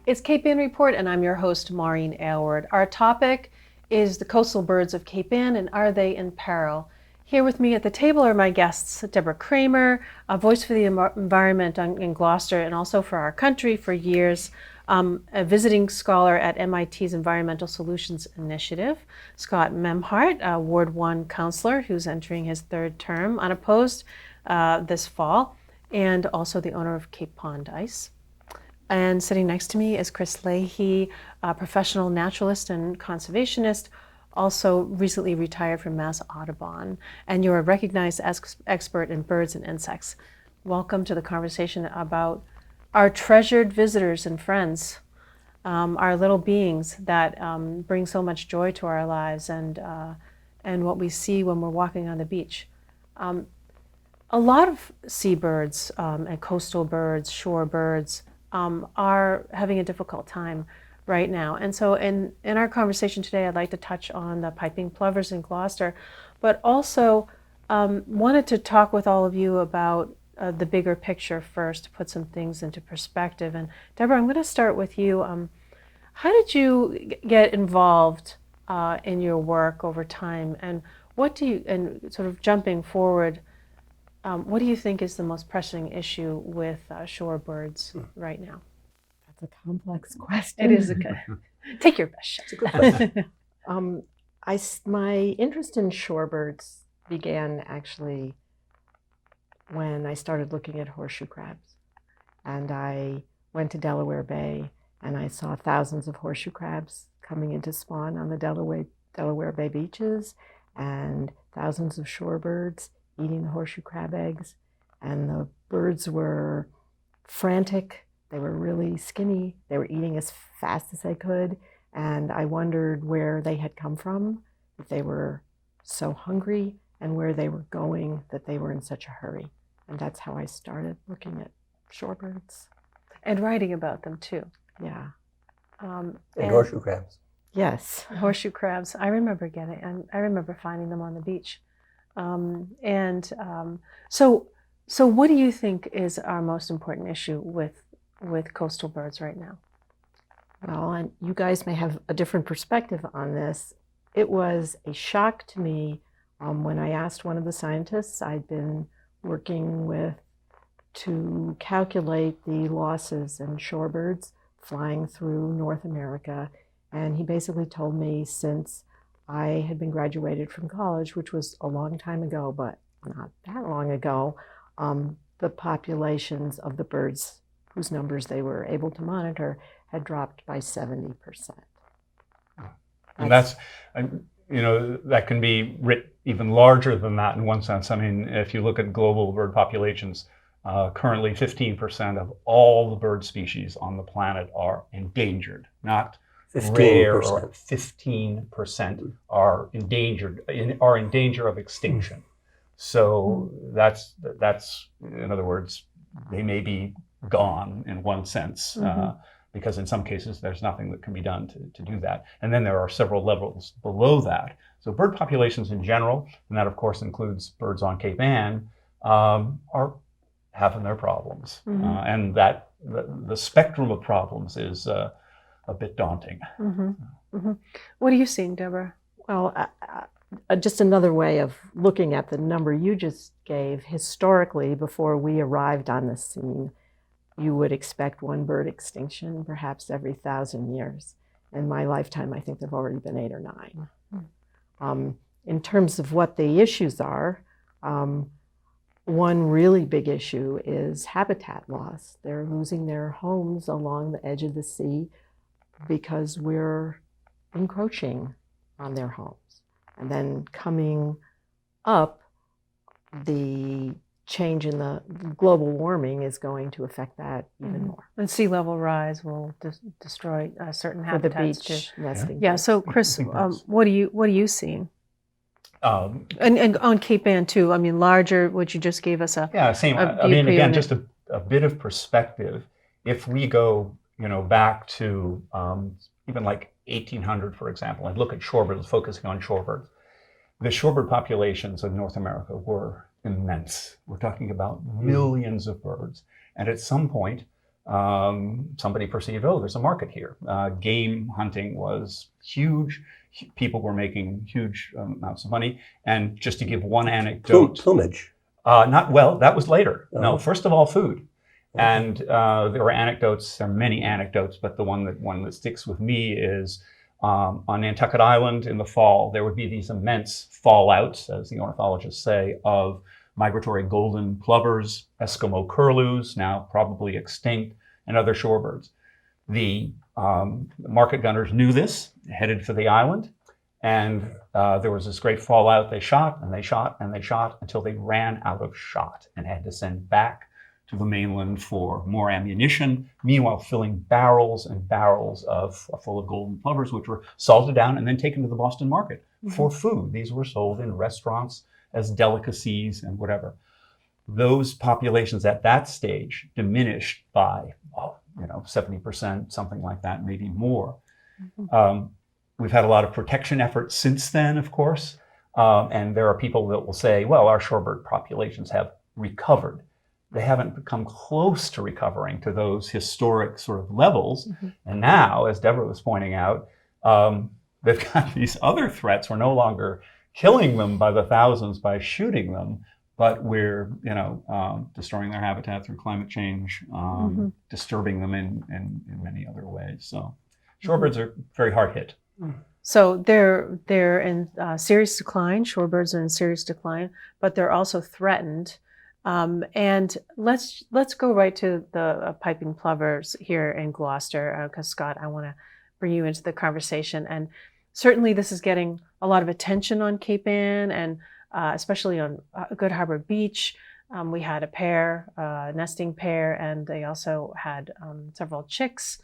It's Cape Ann Report, and I'm your host, Maureen Aylward. Our topic is the coastal birds of Cape Ann, and are they in peril? Here with me at the table are my guests, Deborah Cramer, a voice for the environment in Gloucester and also for our country for years, a visiting scholar at MIT's Environmental Solutions Initiative, Scott Memhard, Ward 1 Councilor, who's entering his third term unopposed this fall, and also the owner of Cape Pond Ice. And sitting next to me is Chris Leahy, a professional naturalist and conservationist, also recently retired from Mass Audubon, and you're a recognized expert in birds and insects. Welcome to the conversation about our treasured visitors and friends, our little beings that bring so much joy to our lives, and what we see when we're walking on the beach. A lot of seabirds and coastal birds, shore birds, are having a difficult time right now. And so in our conversation today, I'd like to touch on the piping plovers in Gloucester, but also wanted to talk with all of you about the bigger picture first, to put some things into perspective. And Deborah, I'm going to start with you. How did you get involved in your work over time? And what do you, and sort of jumping forward, what do you think is the most pressing issue with shorebirds right now? That's a complex question. It is. Take your best shot. It's a good question. My interest in shorebirds began actually when I started looking at horseshoe crabs. And I went to Delaware Bay and I saw thousands of horseshoe crabs coming into spawn on the Delaware Bay beaches, and thousands of shorebirds eating the horseshoe crab eggs. And the birds were frantic. They were really skinny. They were eating as fast as they could. And I wondered where they had come from, that they were so hungry, and where they were going, that they were in such a hurry. And that's how I started looking at shorebirds. And writing about them too. Yeah. And horseshoe crabs. Yes. Horseshoe crabs. I remember I remember finding them on the beach. So what do you think is our most important issue with coastal birds right now? Well, and you guys may have a different perspective on this. It was a shock to me when I asked one of the scientists I'd been working with to calculate the losses in shorebirds flying through North America. And he basically told me, since I had been graduated from college, which was a long time ago, but not that long ago, the populations of the birds whose numbers they were able to monitor had dropped by 70%. And that's, that can be writ even larger than that in one sense. I mean, if you look at global bird populations, currently 15% of all the bird species on the planet are endangered, not 15%. rare. Or 15% are endangered, are in danger of extinction. So that's in other words, they may be gone in one sense, because in some cases there's nothing that can be done to do that. And then there are several levels below that. So bird populations in general, and that of course includes birds on Cape Ann, are having their problems. And that the spectrum of problems is a bit daunting. What are you seeing, Deborah? Well, just another way of looking at the number you just gave. Historically, before we arrived on the scene, you would expect one bird extinction perhaps every 1,000 years. In my lifetime, I think there have already been 8 or 9. In terms of what the issues are, one really big issue is habitat loss. They're losing their homes along the edge of the sea because we're encroaching on their homes. And then coming up, the change in the global warming is going to affect that even more. And sea level rise will destroy certain habitats for the beach nesting. Yeah. So, Chris, what are you seeing? And on Cape Ann too. I mean, larger. What you just gave us same. I mean, again, just a bit of perspective. If we go, back to even like 1800, for example, and look at shorebirds, focusing on shorebirds, the shorebird populations of North America were immense. We're talking about millions of birds. And at some point, somebody perceived, oh, there's a market here. Game hunting was huge. People were making huge amounts of money. And just to give one anecdote. Plumage. That was later. Oh. No, first of all, food. Okay. And there were anecdotes, there are many anecdotes, but the one that sticks with me is on Nantucket Island in the fall, there would be these immense fallouts, as the ornithologists say, of migratory golden plovers, Eskimo curlews, now probably extinct, and other shorebirds. The market gunners knew this, headed for the island, and there was this great fallout. They shot and they shot and they shot until they ran out of shot and had to send back to the mainland for more ammunition, meanwhile filling barrels and barrels full of golden plovers, which were salted down and then taken to the Boston market for food. These were sold in restaurants as delicacies and whatever. Those populations at that stage diminished by 70%, something like that, maybe more. We've had a lot of protection efforts since then, of course, and there are people that will say, well, our shorebird populations have recovered. They haven't come close to recovering to those historic sort of levels. And now, as Deborah was pointing out, they've got these other threats. We're no longer killing them by the thousands by shooting them, but we're destroying their habitat through climate change, disturbing them in many other ways. So shorebirds are very hard hit. So they're in serious decline. Shorebirds are in serious decline, but they're also threatened. And let's go right to the piping plovers here in Gloucester, because Scott, I want to bring you into the conversation. And certainly this is getting a lot of attention on Cape Ann, and especially on Good Harbor Beach. We had a pair, nesting pair, and they also had several chicks.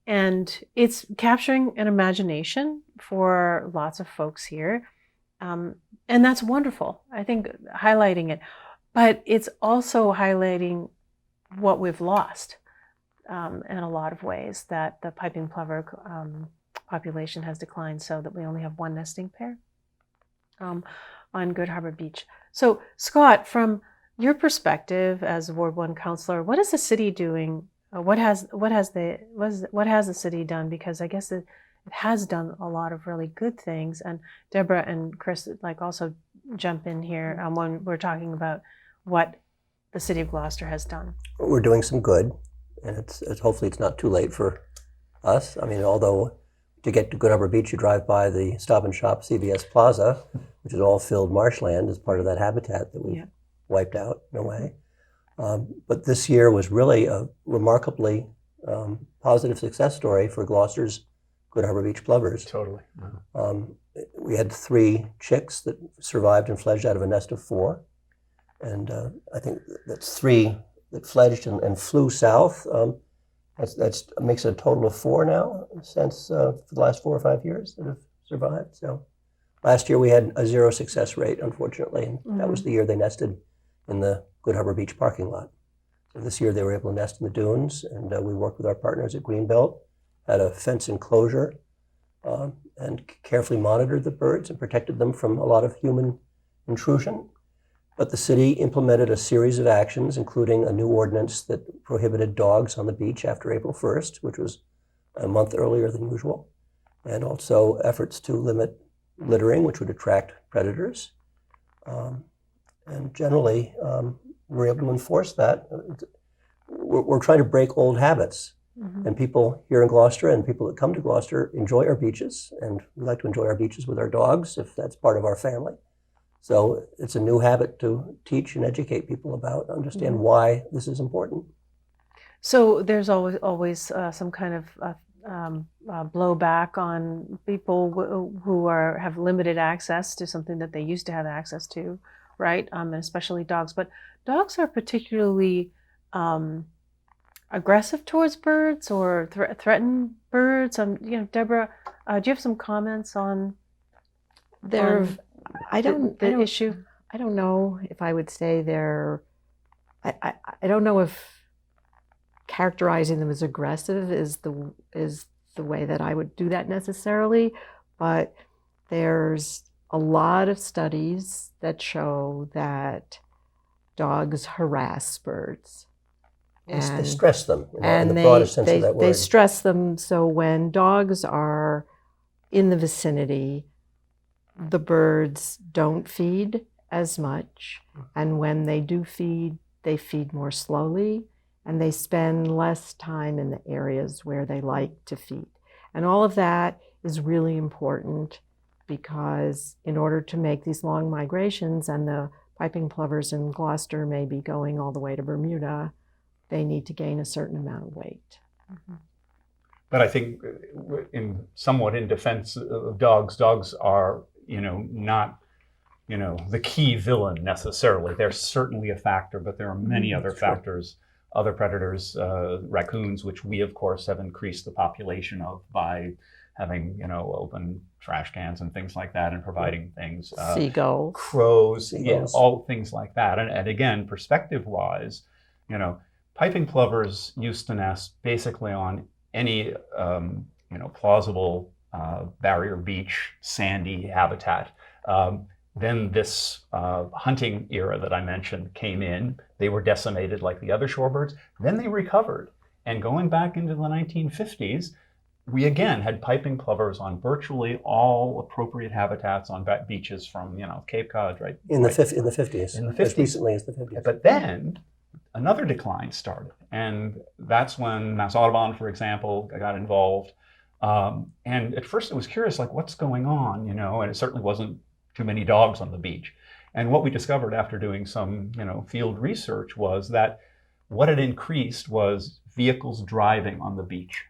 And it's capturing an imagination for lots of folks here. And that's wonderful, I think, highlighting it. But it's also highlighting what we've lost in a lot of ways, that the piping plover population has declined so that we only have one nesting pair on Good Harbor Beach. So Scott, from your perspective as Ward 1 Councilor, what is the city doing? What has the city done? Because I guess it has done a lot of really good things. And Deborah and Chris also jump in here when we're talking about what the city of Gloucester has done. We're doing some good, and it's hopefully it's not too late for us. I mean, although to get to Good Harbor Beach, you drive by the Stop and Shop CVS Plaza, which is all filled marshland as part of that habitat that we wiped out in a way. But this year was really a remarkably positive success story for Gloucester's Good Harbor Beach plovers. Totally. We had 3 chicks that survived and fledged out of a nest of 4. And I think that's 3 that fledged and flew south. That makes it a total of 4 now since for the last 4 or 5 years that have survived. So last year we had a 0 success rate, unfortunately. And that was the year they nested in the Good Harbor Beach parking lot. So this year they were able to nest in the dunes, and we worked with our partners at Greenbelt, had a fence enclosure, and carefully monitored the birds and protected them from a lot of human intrusion. But the city implemented a series of actions, including a new ordinance that prohibited dogs on the beach after April 1st, which was a month earlier than usual, and also efforts to limit littering, which would attract predators. And generally, we're able to enforce that. We're trying to break old habits. And people here in Gloucester and people that come to Gloucester enjoy our beaches, and we like to enjoy our beaches with our dogs if that's part of our family. So it's a new habit to teach and educate people about, understand why this is important. So there's always some kind of blowback on people who have limited access to something that they used to have access to, right? And especially dogs. But dogs are particularly aggressive towards birds or threaten birds. Deborah, do you have some comments on the issue? I don't know if I would say they're. I don't know if characterizing them as aggressive is the way that I would do that necessarily, but there's a lot of studies that show that dogs harass birds. They stress them in and the they, broadest sense of that they word. stress them, so when dogs are in the vicinity, the birds don't feed as much, and when they do feed, they feed more slowly, and they spend less time in the areas where they like to feed. And all of that is really important, because in order to make these long migrations, and the piping plovers in Gloucester may be going all the way to Bermuda, they need to gain a certain amount of weight. But I think somewhat in defense of dogs, dogs are, not, the key villain necessarily. They're certainly a factor, but there are many other factors, other predators, raccoons, which we of course have increased the population of by having, open trash cans and things like that, and providing things. Seagulls. Crows, Seagulls. Yeah, all things like that. And again, perspective-wise, piping plovers used to nest basically on any, plausible barrier beach, sandy habitat. Then this hunting era that I mentioned came in. They were decimated like the other shorebirds. Then they recovered. And going back into the 1950s, we again had piping plovers on virtually all appropriate habitats on beaches from, Cape Cod, right? In the 50s. In the As 50s. recently as the 50s. But then another decline started. And that's when Mass Audubon, for example, got involved. And at first it was curious, like, what's going on, and it certainly wasn't too many dogs on the beach. And what we discovered after doing some, field research was that what had increased was vehicles driving on the beach.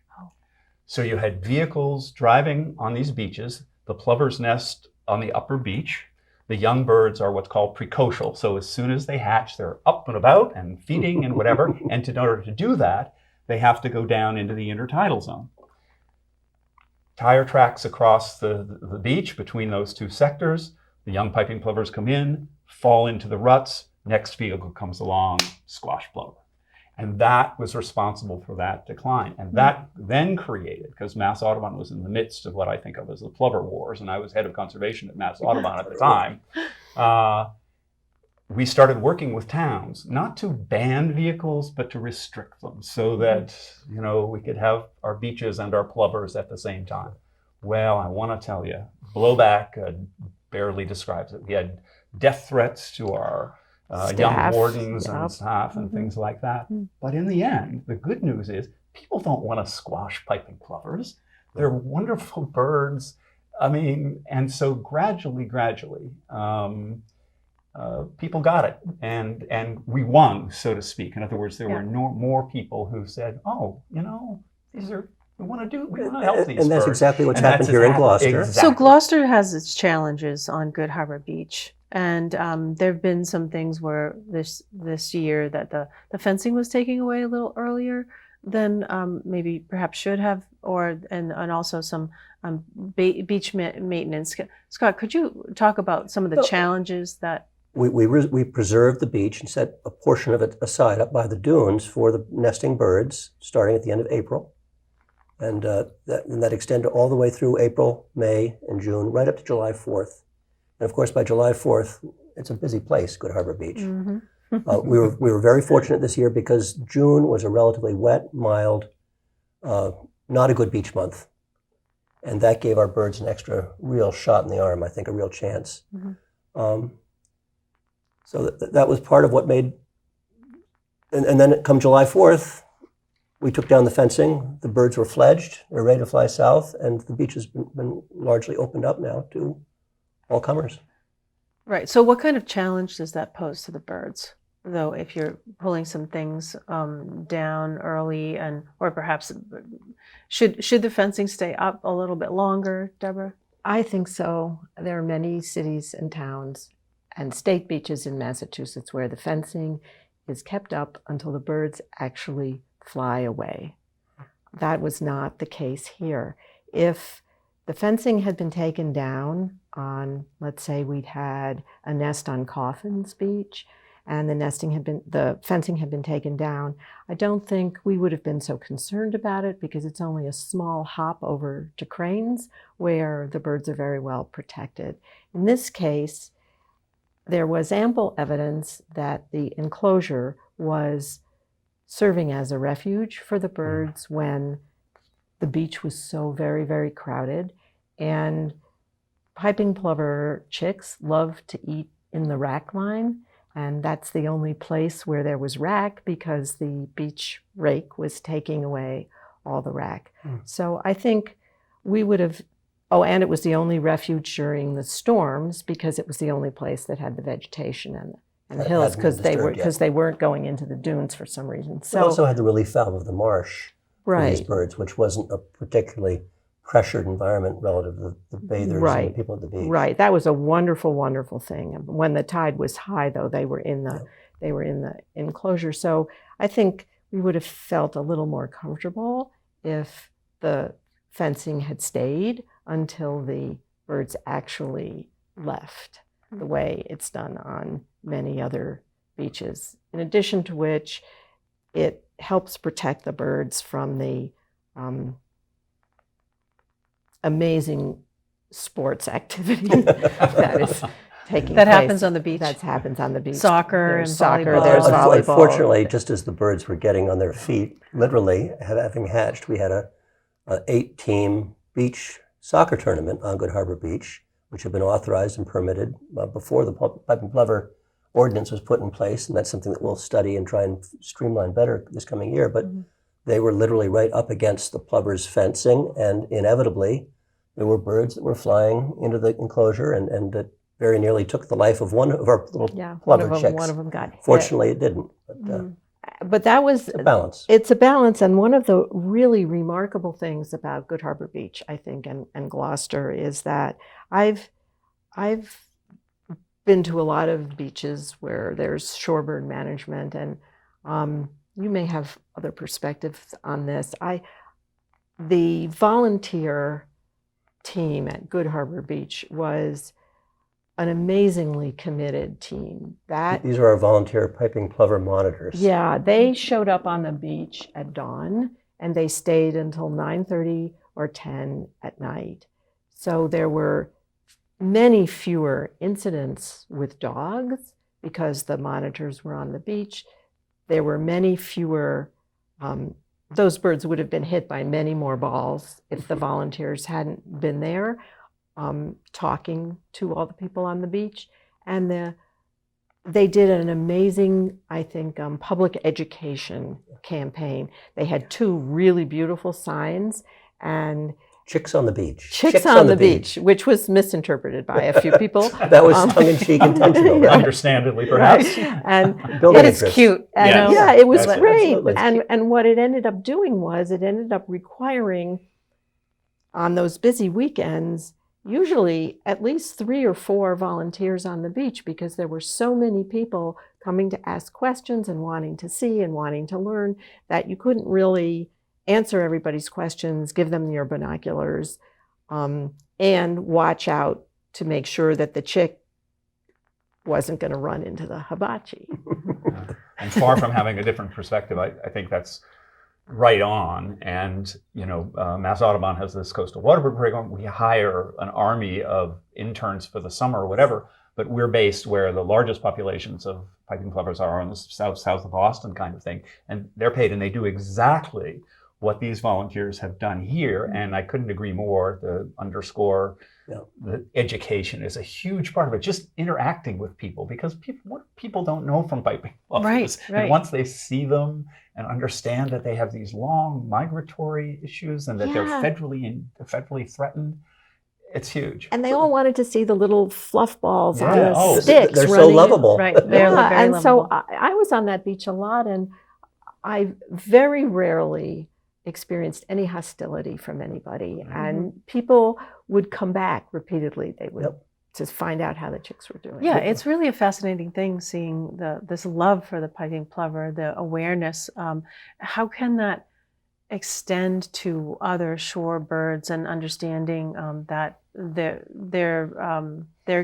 So you had vehicles driving on these beaches, the plovers nest on the upper beach. The young birds are what's called precocial. So as soon as they hatch, they're up and about and feeding and whatever. And in order to do that, they have to go down into the intertidal zone. Tire tracks across the beach between those two sectors. The young piping plovers come in, fall into the ruts. Next vehicle comes along, squash plover. And that was responsible for that decline. And that then created, because Mass Audubon was in the midst of what I think of as the plover wars, and I was head of conservation at Mass Audubon at the time, we started working with towns, not to ban vehicles, but to restrict them so that, we could have our beaches and our plovers at the same time. Well, I want to tell you, blowback barely describes it. We had death threats to our young wardens and staff and things like that. But in the end, the good news is people don't want to squash piping plovers. They're wonderful birds. And so gradually, people got it. And we won, so to speak. In other words, there were more people who said, we want to help these birds. And that's exactly what's happened here in Gloucester. Exactly. So Gloucester has its challenges on Good Harbor Beach. And there have been some things where this year that the fencing was taken away a little earlier than maybe perhaps should have, and also some beach maintenance. Scott, could you talk about some of the challenges that? We preserved the beach and set a portion of it aside up by the dunes for the nesting birds starting at the end of April. And that extended all the way through April, May, and June, right up to July 4th. And of course, by July 4th, it's a busy place, Good Harbor Beach. Mm-hmm. We were very fortunate this year because June was a relatively wet, mild, not a good beach month. And that gave our birds an extra real shot in the arm, I think, a real chance. Mm-hmm. So that was part of what made, and then come July 4th, we took down the fencing, the birds were fledged, they're ready to fly south, and the beach has been largely opened up now to all comers. Right. So what kind of challenge does that pose to the birds, though, if you're pulling some things down early, or perhaps should the fencing stay up a little bit longer, Deborah? I think so. There are many cities and towns and state beaches in Massachusetts where the fencing is kept up until the birds actually fly away. That was not the case here. If the fencing had been taken down on, let's say we'd had a nest on Coffin's Beach and the fencing had been taken down, I don't think we would have been so concerned about it because it's only a small hop over to Cranes where the birds are very well protected. In this case, there was ample evidence that the enclosure was serving as a refuge for the birds when the beach was so very, very crowded. And piping plover chicks love to eat in the rack line. And that's the only place where there was rack because the beach rake was taking away all the rack. So I think we would have, and it was the only refuge during the storms because it was the only place that had the vegetation and That hills hadn't been because disturbed they weren't going into the dunes for some reason. We also had the relief valve of the marsh for these right, birds, which wasn't a particularly pressured environment relative to the bathers and Right. the people at the beach. right. That was a wonderful, wonderful thing. When the tide was high, though, they were in the enclosure. So I think we would have felt a little more comfortable if the fencing had stayed until the birds actually left, the way it's done on many other beaches. In addition to which, it helps protect the birds from the amazing sports activity that is taking That place. happens on the beach. That happens on the beach. Soccer There's and soccer, volleyball. there's volleyball. Unfortunately, just as the birds were getting on their feet, literally having hatched, we had an 8-team beach soccer tournament on Good Harbor Beach, which had been authorized and permitted before the piping plover ordinance was put in place, and that's something that we'll study and try and streamline better this coming year. But they were literally right up against the plover's fencing, and inevitably there were birds that were flying into the enclosure and that very nearly took the life of one of our little plover chicks. One of them got hit. Fortunately, it didn't. But that was a balance. It's a balance, and one of the really remarkable things about Good Harbor Beach, I think, and Gloucester is that I've been to a lot of beaches where there's shorebird management, and you may have other perspectives on this. The volunteer team at Good Harbor Beach was an amazingly committed team. These are our volunteer piping plover monitors. Yeah, they showed up on the beach at dawn and they stayed until 9:30 or 10 at night. So there were many fewer incidents with dogs because the monitors were on the beach. There were many fewer, those birds would have been hit by many more balls if the volunteers hadn't been there talking to all the people on the beach. And they did an amazing, I think, public education campaign. They had 2 really beautiful signs, and Chicks on the beach. Chicks on the beach, which was misinterpreted by a few people. That was tongue-in-cheek intentional, right? Understandably, perhaps. And Building It's interest. cute. I Yeah. know. yeah, it was That's it. great. Absolutely. And what it ended up doing was it ended up requiring, on those busy weekends, usually at least 3 or 4 volunteers on the beach because there were so many people coming to ask questions and wanting to see and wanting to learn that you couldn't really answer everybody's questions, give them your binoculars, and watch out to make sure that the chick wasn't going to run into the hibachi. And far from having a different perspective, I think that's right on. And, Mass Audubon has this coastal waterbird program. We hire an army of interns for the summer or whatever, but we're based where the largest populations of piping plovers are on the south of Boston kind of thing. And they're paid and they do exactly what these volunteers have done here. And I couldn't agree more to underscore the education is a huge part of it, just interacting with people, because people don't know from piping plovers. Right. And once they see them and understand that they have these long migratory issues and that they're federally threatened, it's huge. And they all wanted to see the little fluff balls on Yeah. the Oh, sticks. They're so running. lovable. Right. They're Yeah, very and lovable. so I was on that beach a lot, and I very rarely experienced any hostility from anybody. And people would come back repeatedly. They would just find out how the chicks were doing. Yeah, it's really a fascinating thing seeing this love for the piping plover, the awareness. How can that extend to other shore birds and understanding that their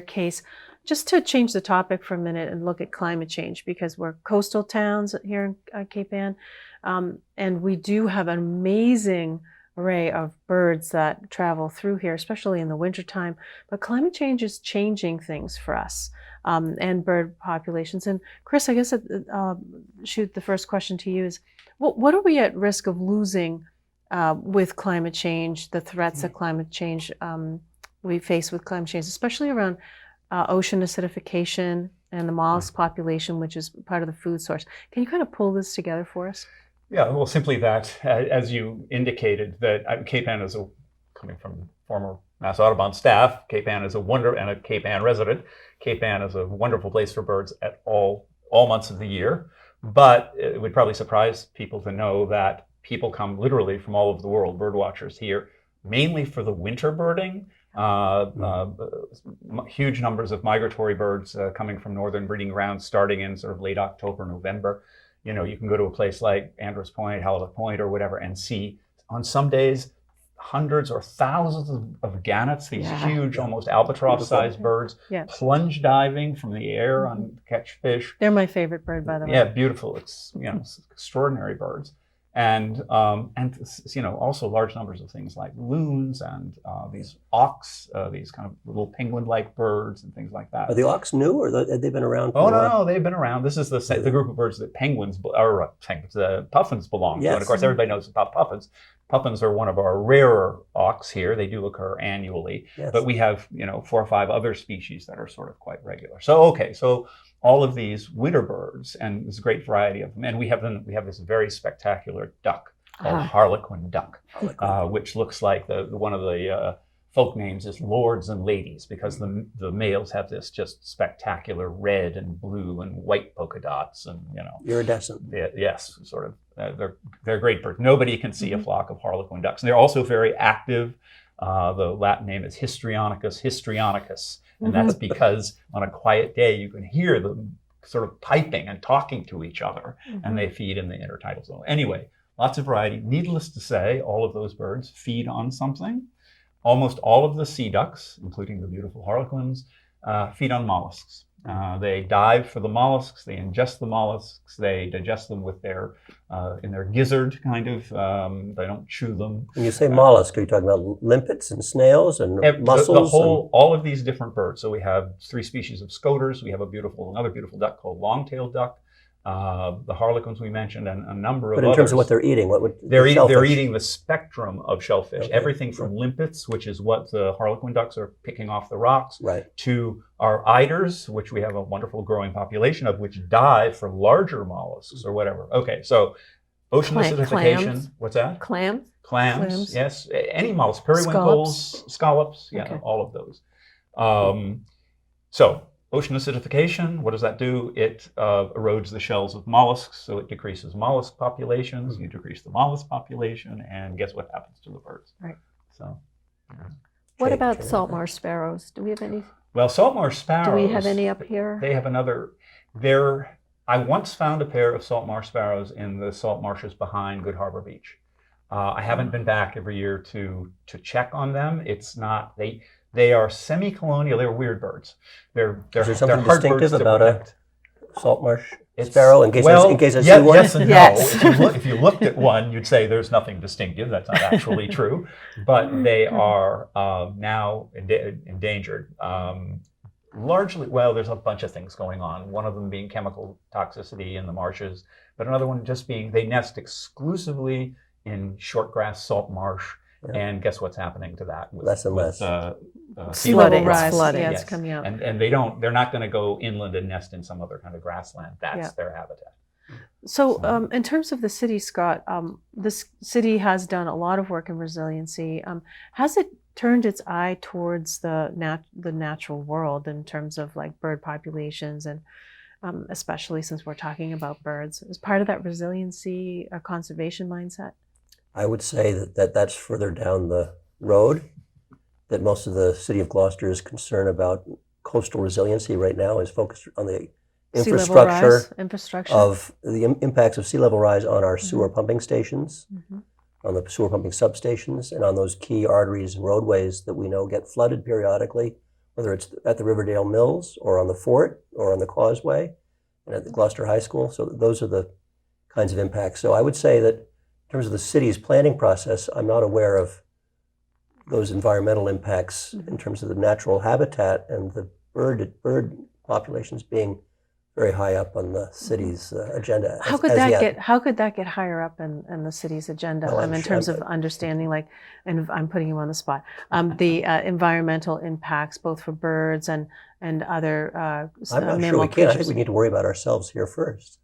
case? Just to change the topic for a minute and look at climate change, because we're coastal towns here in Cape Ann, and we do have an amazing array of birds that travel through here, especially in the wintertime. But climate change is changing things for us and bird populations. And Chris, I guess shoot, the first question to you is, what are we at risk of losing with climate change, the threats that climate change we face with climate change, especially around ocean acidification and the mollusk population, which is part of the food source? Can you kind of pull this together for us? Yeah, well, simply that, as you indicated, that Cape Ann is coming from former Mass Audubon staff, Cape Ann is and a Cape Ann resident. Cape Ann is a wonderful place for birds at all months of the year. But it would probably surprise people to know that people come literally from all over the world, bird watchers here, mainly for the winter birding. Huge numbers of migratory birds coming from northern breeding grounds starting in sort of late October, November. You know, you can go to a place like Andros Point, Halibut Point, or whatever, and see on some days hundreds or thousands of gannets, these huge, almost albatross-sized birds, plunge diving from the air on catch fish. They're my favorite bird, by the way. Yeah, beautiful. It's it's extraordinary birds. And you know, also large numbers of things like loons and these auks, these kind of little penguin-like birds and things like that. Are the auks new, or have they been around? Oh no, they've been around. This is the group of birds that puffins belong to. And of course, everybody knows about puffins. Puffins are one of our rarer auks here. They do occur annually, but we have 4 or 5 other species that are sort of quite regular. So so all of these winter birds, and there's a great variety of them. And we have this very spectacular duck called harlequin duck, which looks like one of the folk names is lords and ladies, because the males have this just spectacular red and blue and white polka dots, and iridescent. Yes, sort of. They're great birds. Nobody can see a flock of harlequin ducks, and they're also very active. The Latin name is histrionicus, and that's because on a quiet day you can hear them sort of piping and talking to each other, and they feed in the intertidal zone. Anyway, lots of variety. Needless to say, all of those birds feed on something. Almost all of the sea ducks, including the beautiful harlequins, feed on mollusks. They dive for the mollusks, they ingest the mollusks, they digest them with in their gizzard, kind of. They don't chew them. When you say mollusk, are you talking about limpets and snails and mussels? All of these different birds. So we have 3 species of scoters. We have another beautiful duck called long-tailed duck. The harlequins we mentioned, and a number of others. But in terms of what they're eating, they're eating the spectrum of shellfish. Okay. Everything from limpets, which is what the harlequin ducks are picking off the rocks, to our eiders, which we have a wonderful growing population of, which dive for larger mollusks or whatever. Okay, so ocean acidification. Clams. What's that? Clams. Yes. Any mollusks, periwinkles, scallops, all of those. So ocean acidification, what does that do? It erodes the shells of mollusks, so it decreases mollusk populations. You decrease the mollusk population, and guess what happens to the birds? Right. So, what about salt marsh sparrows? Do we have any? Well, salt marsh sparrows. Do we have any up here? They have another. I once found a pair of salt marsh sparrows in the salt marshes behind Good Harbor Beach. I haven't been back every year to check on them. It's not They are semi-colonial. They're weird birds. Is there something distinctive about a salt marsh sparrow? In case I see one. Yes and no. If you looked at one, you'd say there's nothing distinctive. That's not actually true. But they are now endangered. Largely, there's a bunch of things going on. One of them being chemical toxicity in the marshes, but another one just being they nest exclusively in shortgrass salt marsh. Yeah. And guess what's happening to that? Less and less. Sea level rise. Flooding. It's coming out. And they're not going to go inland and nest in some other kind of grassland. That's their habitat. So in terms of the city, Scott, this city has done a lot of work in resiliency. Has it turned its eye towards the natural world in terms of like bird populations, and especially since we're talking about birds? Is part of that resiliency a conservation mindset? I would say that's further down the road, that most of the city of Gloucester's concern about coastal resiliency right now is focused on the infrastructure of the impacts of sea level rise on our sewer pumping stations, on the sewer pumping substations, and on those key arteries and roadways that we know get flooded periodically, whether it's at the Riverdale Mills or on the fort or on the causeway and at the Gloucester High School. So those are the kinds of impacts. So I would say that in terms of the city's planning process, I'm not aware of those environmental impacts in terms of the natural habitat and the bird populations being very high up on the city's agenda. How could that get higher up in the city's agenda? Well, in terms of understanding, like, and I'm putting you on the spot, the environmental impacts both for birds and other I'm not mammal sure we can. creatures. I think we need to worry about ourselves here first.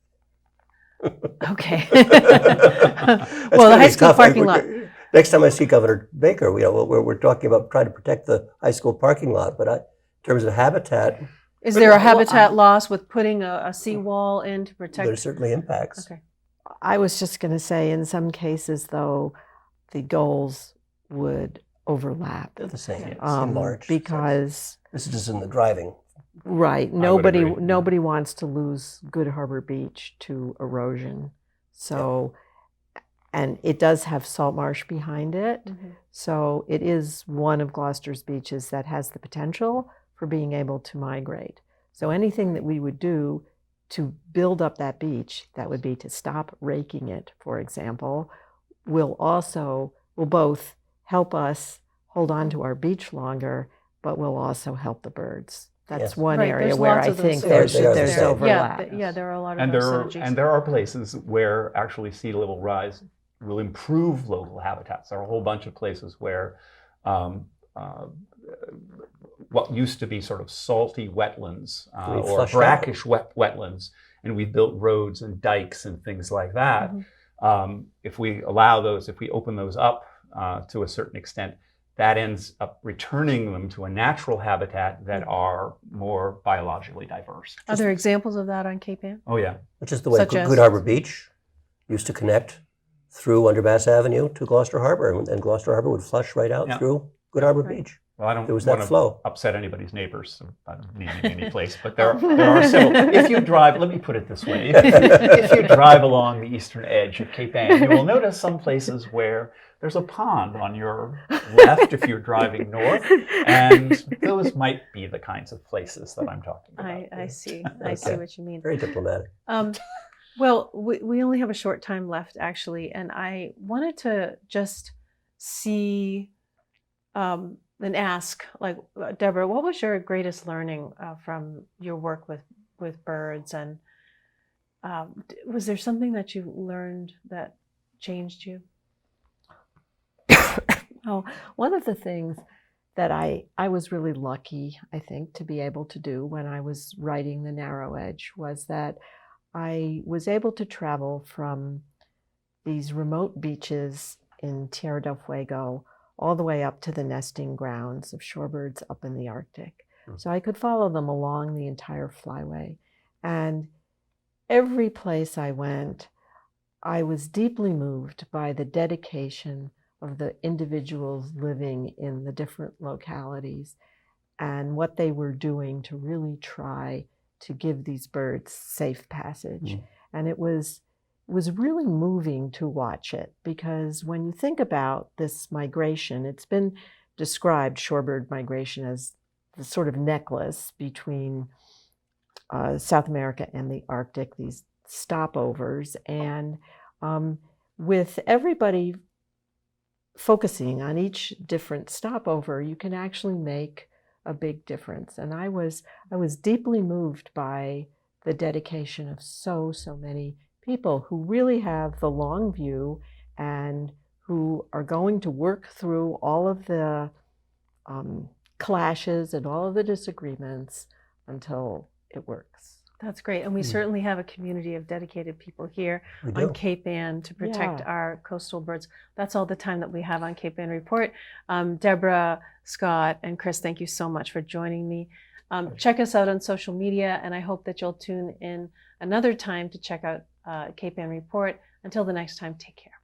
Okay. Well, the high school parking lot. Next time I see Governor Baker, we're talking about trying to protect the high school parking lot, but in terms of habitat, Is there a habitat loss with putting a seawall in to protect? there's certainly impacts. Okay. I was just going to say, in some cases, though, the goals would overlap. They're the same in large. Because This is just in the driving. right, agree. nobody wants to lose Good Harbor Beach to erosion. So, and it does have salt marsh behind it. Mm-hmm. So it is one of Gloucester's beaches that has the potential for being able to migrate. So anything that we would do to build up that beach, that would be to stop raking it, for example, will both help us hold on to our beach longer, but will also help the birds. That's Yes. one Right, area there's where lots I of those think things. They are the there's same. overlap. Yeah, there are a lot of And those there synergies. there are places where actually sea level rise will improve local habitats. There are a whole bunch of places where what used to be sort of salty wetlands We've or flushed brackish wetlands, and we built roads and dikes and things like that. Mhm. If we allow those, if we open those up to a certain extent, that ends up returning them to a natural habitat that are more biologically diverse. Are there examples of that on Cape Ann? Oh yeah. Which is the way Such as? Good Harbor Beach used to connect through under Mass Avenue to Gloucester Harbor, and Gloucester Harbor would flush right out Yeah. through Good Harbor Right. Beach. Well, I don't There was want that to flow. upset anybody's neighbors. So I don't need any place, but there are several. If you drive, let me put it this way: if you drive along the eastern edge of Cape Ann, you will notice some places where there's a pond on your left if you're driving north, and those might be the kinds of places that I'm talking about. I see. I see Okay. what you mean. Very diplomatic. Well, we only have a short time left, actually, and I wanted to just see and ask, like, Deborah, what was your greatest learning from your work with birds, and was there something that you learned that changed you? Oh, one of the things that I was really lucky, I think, to be able to do when I was writing The Narrow Edge was that I was able to travel from these remote beaches in Tierra del Fuego all the way up to the nesting grounds of shorebirds up in the Arctic. So I could follow them along the entire flyway. And every place I went, I was deeply moved by the dedication of the individuals living in the different localities and what they were doing to really try to give these birds safe passage. And it was really moving to watch it, because when you think about this migration, it's been described, shorebird migration, as the sort of necklace between South America and the Arctic, these stopovers. And with everybody focusing on each different stopover, you can actually make a big difference. And I was deeply moved by the dedication of so many people who really have the long view and who are going to work through all of the clashes and all of the disagreements until it works. That's great. And we certainly have a community of dedicated people here We do. on Cape Ann to protect our coastal birds. That's all the time that we have on Cape Ann Report. Deborah, Scott, and Chris, thank you so much for joining me. Check us out on social media, and I hope that you'll tune in another time to check out Cape Ann Report. Until the next time, take care.